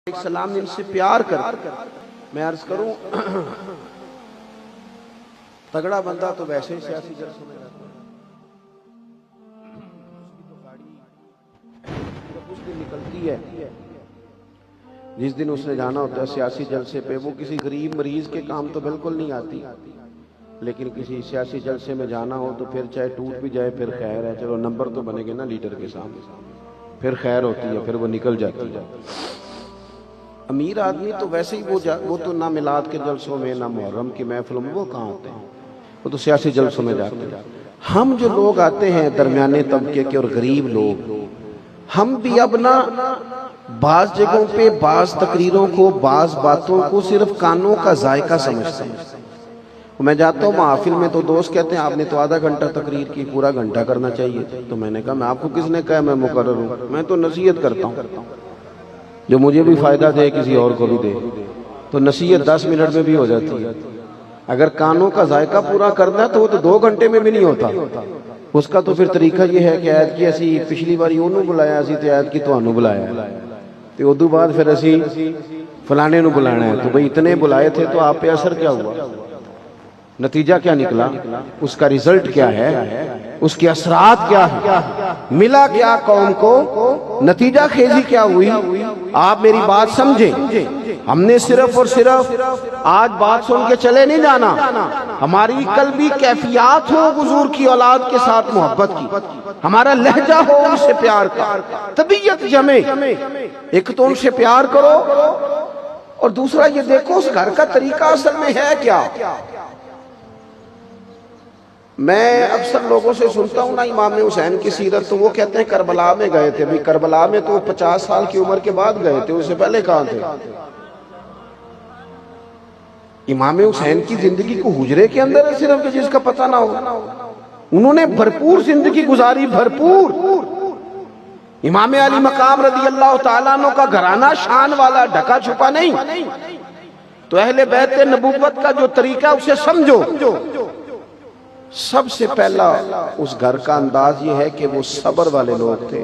सलाम ने इनसे प्यार कर। मैं अर्ज करूं तगड़ा बंदा तो वैसे ही सियासी जलसों में जाता है। उस दिन निकलती है जिस दिन उसने जाना होता है सियासी जलसे पे। वो किसी गरीब मरीज के काम तो बिल्कुल नहीं आती, लेकिन किसी सियासी जलसे में जाना हो तो फिर चाहे टूट भी जाए फिर खैर है, चलो नंबर तो बनेंगे ना लीडर के सामने, फिर खैर होती है, फिर वो निकल जाती है। अमीर आदमी तो वैसे ही वो तो ना मिलाद के जलसों में ना मुहर्रम की महफिलों में वो कहाँ होते हैं, वो तो सियासी जलसों में जाते हैं। हम जो लोग आते हैं दरमियाने तबके के और गरीब लोग, हम भी अब ना बाज जगहों पे बाज तकरीरों को बाज बातों को सिर्फ कानों का जायका समझते हैं। मैं जाता हूँ महफिल में तो दोस्त कहते हैं आपने तो आधा घंटा तकरीर की, पूरा घंटा करना चाहिए। तो मैंने कहा मैं आपको किसने कहा मैं मुकर्रर हूँ, मैं तो नसीहत करता हूँ जो मुझे भी फायदा दे किसी और को भी दे। तो नसीहत 10 मिनट में भी हो जाती है। अगर कानों का जायका पूरा करना है तो वो तो 2 घंटे में भी नहीं होता। उसका तो फिर तरीका ये है कि ऐद की असी पिछली बार ओनू बुलाया असी तो ऐद की तुहानू बुलाया, तो उदू बाद फिर असी फलाने नू बुलाना है। तो भाई इतने बुलाए थे तो आप पे असर क्या हुआ, नतीजा क्या निकला, उसका रिजल्ट क्या है, उसके असरात क्या है, मिला क्या कौम को, नतीजा खेजी क्या हुई। आप मेरी बात समझे। हमने सिर्फ और सिर्फ आज बात सुन के चले नहीं जाना, हमारी कल भी कैफियत हो हुजूर की औलाद के साथ मोहब्बत की, हमारा लहजा हो उनसे प्यार का, तबीयत जमे। एक तो उनसे प्यार करो और दूसरा ये देखो उस घर का तरीका असल में है क्या। मैं अक्सर लोगों से सुनता हूँ ना इमाम हुसैन की सीरत, तो वो कहते हैं करबला में गए थे। भाई करबला में तो 50 साल की उम्र के बाद गए थे, उससे पहले कहाँ थे। इमाम हुसैन की जिंदगी को हुजरे के अंदर है सिर्फ जिसका पता ना हो। उन्होंने भरपूर जिंदगी गुजारी, भरपूर। इमाम अली मकाम रदी अल्लाह तआला अन्हु का घराना शान वाला, ढका छुपा नहीं। तो अहले बैत नबूवत का जो तरीका उसे समझो। सबसे पहला उस घर का अंदाज ये है कि वो सब्र वाले लोग थे,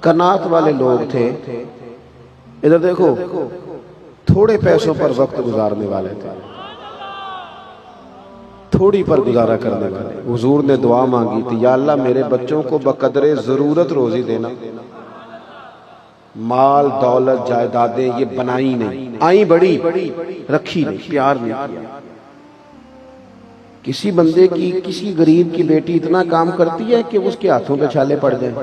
कनात वाले लोग थे। इधर देखो, थोड़े पैसों पर वक्त गुजारने वाले थे, थोड़ी पर गुजारा करने वाले। हुजूर ने दुआ मांगी थी, या अल्लाह मेरे बच्चों को बकदरे जरूरत रोजी देना। माल दौलत जायदादें ये बनाई नहीं, आई बड़ी रखी नहीं, प्यार नहीं किया। किसी बंदे की, किसी गरीब की बेटी इतना काम करती है कि उसके हाथों पे छाले पड़ जाए,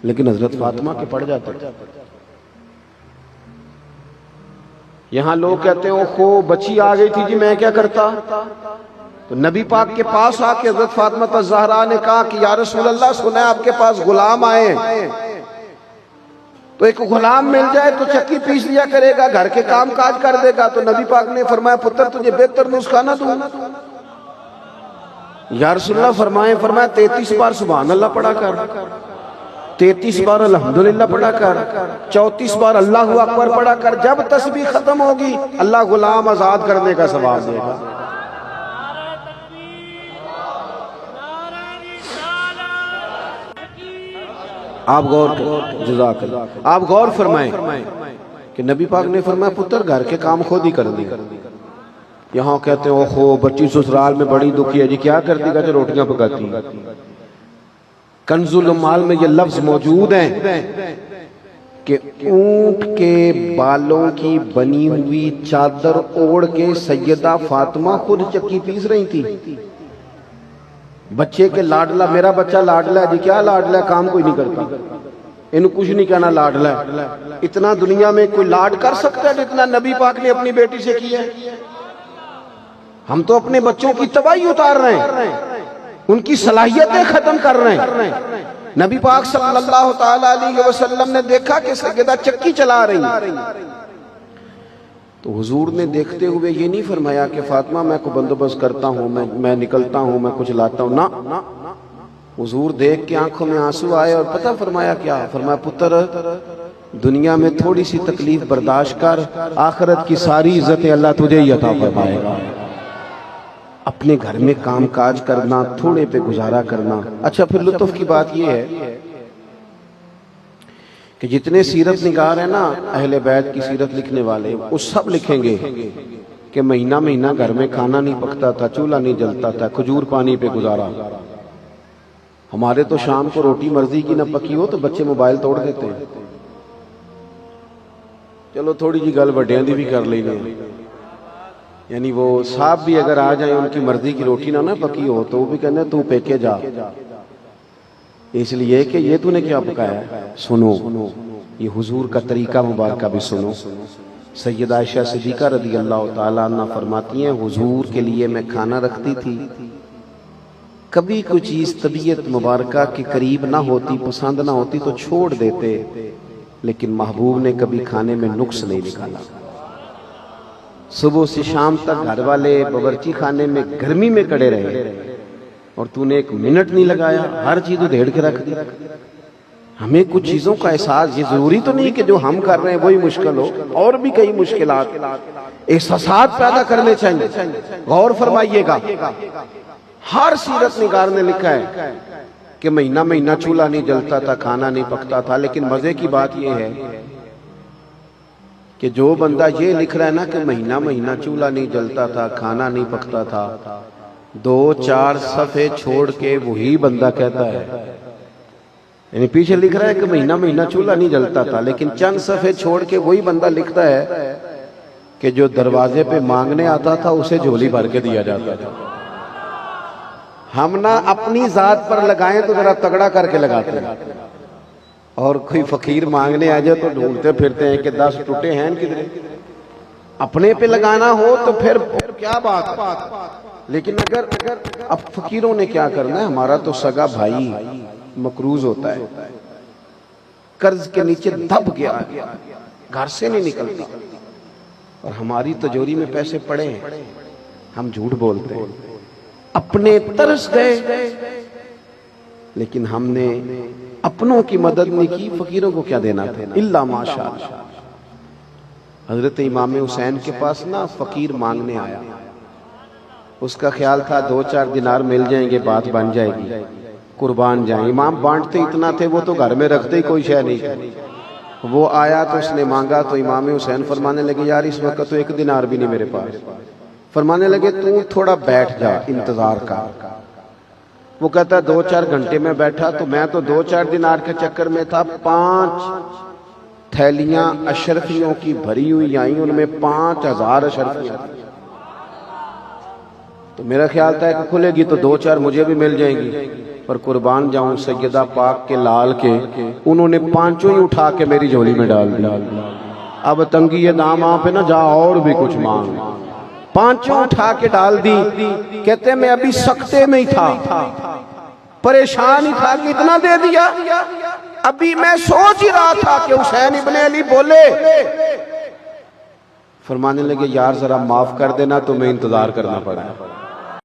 लेकिन हजरत फातिमा के पड़ जाते। यहां लोग कहते हैं ओहो बच्ची आ गई थी जी, मैं क्या करता। तो नबी पाक के पास आके हजरत फातिमा ज़हरा ने कहा कि या रसूल अल्लाह, सुना है आपके पास गुलाम आए, तो एक गुलाम मिल जाए तो चक्की पीस लिया करेगा, घर के काम काज कर देगा। तो नबी पाक ने फरमाया पुत्र तुझे बेहतर नुस्खा ना दूं। या रसूलल्लाह फरमाए 33 बार सुभान अल्लाह पढ़ा कर, 33 बार अल्हम्दुलिल्लाह पढ़ा कर, 34 बार अल्लाहु अकबर पढ़ा कर। जब तस्बीह खत्म होगी अल्लाह गुलाम आजाद करने का सवाब देगा। आप आप गौर फरमाएं कि नबी पाक ने फरमाया पुत्र घर के काम खुद ही कर दी। यहाँ कहते हैं ओहो बच्ची ससुराल में बड़ी दुखी है जी, क्या कर दी, कहते रोटियां पकाती। कंजुल माल में ये लफ्ज मौजूद हैं कि ऊंट के बालों की बनी हुई चादर ओढ़ के सैयदा फातिमा खुद चक्की पीस रही थी। बच्चे के लाडला, मेरा बच्चा लाडला है जी, क्या लाडला है, काम कोई नहीं करता, इन्हें कुछ नहीं कहना लाडला है। इतना दुनिया में कोई लाड कर सकता है जितना नबी पाक ने अपनी बेटी से किया है। हम तो अपने बच्चों की तबाही उतार रहे हैं, उनकी सलाहियतें खत्म कर रहे हैं। नबी पाक सल्लल्लाहु तआला अलैहि वसल्लम ने देखा कि सैयदा चक्की चला रही, तो हुजूर ने देखते हुए ये नहीं फरमाया कि फातिमा मैं को बंदोबस्त करता हूँ, मैं निकलता हूँ, मैं कुछ लाता हूँ ना। हुजूर देख के आंखों में आंसू आए और पता फरमाया क्या, फरमाया पुत्र दुनिया में थोड़ी सी तकलीफ बर्दाश्त कर, आखिरत की सारी इज्जतें अल्लाह तुझे ही अता फरमाएगा। अपने घर में काम काज करना, थोड़े पे गुजारा करना। अच्छा फिर लुत्फ की बात यह है कि जितने सीरत निगार है ना अहले बैत की सीरत लिखने वाले, वो सब लिखेंगे कि महीना महीना घर में खाना नहीं पकता था, चूल्हा नहीं जलता था, खजूर पानी पे गुजारा। हमारे तो शाम को रोटी मर्जी की ना पकी हो तो बच्चे मोबाइल तोड़ देते हैं। चलो थोड़ी जी गल वड्डियां दी भी कर लेने, यानी वो साहब भी अगर आ जाए उनकी मर्जी की रोटी ना पकी हो तो वो भी कहते तू पेके जा, इसलिए कि ये तूने क्या पकाया है। सुनो ये हुजूर का तरीका मुबारक भी सुनो। सैयदा आयशा सिद्दीका रज़ी अल्लाह ताला अन्हा फरमाती हैं, हुजूर के लिए मैं खाना रखती थी, कभी कोई चीज तबीयत मुबारक के करीब ना होती, पसंद ना होती तो छोड़ देते, लेकिन महबूब ने कभी खाने में नुक्स नहीं निकाला। सुबह से शाम तक घर वाले बावर्ची खाने में गर्मी में खड़े रहे और तूने एक मिनट नहीं लगाया, हर चीज उधेड़ के रख दी। हमें कुछ चीजों का एहसास, ये जरूरी तो नहीं कि जो हम कर रहे हैं वही मुश्किल हो, और भी कई मुश्किलात एहसास पैदा करने चाहिए। गौर फरमाइएगा, हर सीरत निगार ने लिखा है कि महीना महीना चूल्हा नहीं जलता था, खाना नहीं पकता था। लेकिन मजे की बात यह है कि जो बंदा ये लिख रहा है ना कि महीना महीना चूल्हा नहीं जलता था, खाना नहीं पकता था, 2-4 सफ़े छोड़ के वही बंदा कहता है, यानी पीछे लिख रहा है कि महीना महीना चूल्हा नहीं जलता था, लेकिन चंद सफ़े छोड़ के वही बंदा लिखता है कि जो दरवाजे पे मांगने आता था उसे झोली भर के दिया जाता था। हम ना अपनी जात पर लगाएं तो जरा तगड़ा करके लगाते हैं, और कोई फकीर मांगने आ जाए तो ढूंढते फिरते हैं कि 10 टूटे हैं किधर। अपने पे लगाना हो तो फिर क्या बात। लेकिन अगर अब फकीरों ने क्या करना है, हमारा तो सगा भाई मकरूज होता है, कर्ज के नीचे दब गया, घर से नहीं निकलता, और हमारी तिजोरी में पैसे पड़े हैं, हम झूठ बोलते हैं, अपने तरस गए, लेकिन हमने अपनों की मदद नहीं की, फकीरों को क्या देना था। इल्ला माशाअल्लाह। हजरत इमाम हुसैन के पास ना फकीर मांगने आया, उसका ख्याल था 2-4 दिनार मिल जाएंगे, बात बन जाएगी, कुर्बान जाए। इमाम बांटते इतना थे, वो तो घर में रखते ही कोई शय नहीं थी। वो आया तो उसने मांगा तो इमाम हुसैन फरमाने लगे, यार इस वक्त तो 1 दिनार भी नहीं मेरे पास। फरमाने लगे तू थोड़ा बैठ जा, इंतजार कर। वो कहता 2-4 घंटे में बैठा, तो मैं तो 2-4 दिनार के चक्कर में था। 5 थैलियां अशरफियों की भरी हुई आई, उनमें 5000 अशरफियां। तो मेरा ख्याल था कि खुलेगी तो 2-4 मुझे भी मिल जाएंगी, पर कुर्बान जाऊं सैयदा पाक के लाल के, उन्होंने 5 ही उठा के मेरी झोली में डाल दी। अब तंगी ये दाम आप है ना, जा और भी कुछ मांग। 5 उठा के डाल दी। कहते मैं अभी सख्ते में ही था, परेशान ही था कि इतना दे दिया। अभी मैं सोच ही रहा था कि हुसैन इब्ने अली बोले। फरमाने लगे यार जरा माफ कर देना, तुम्हें इंतजार करना पड़ा।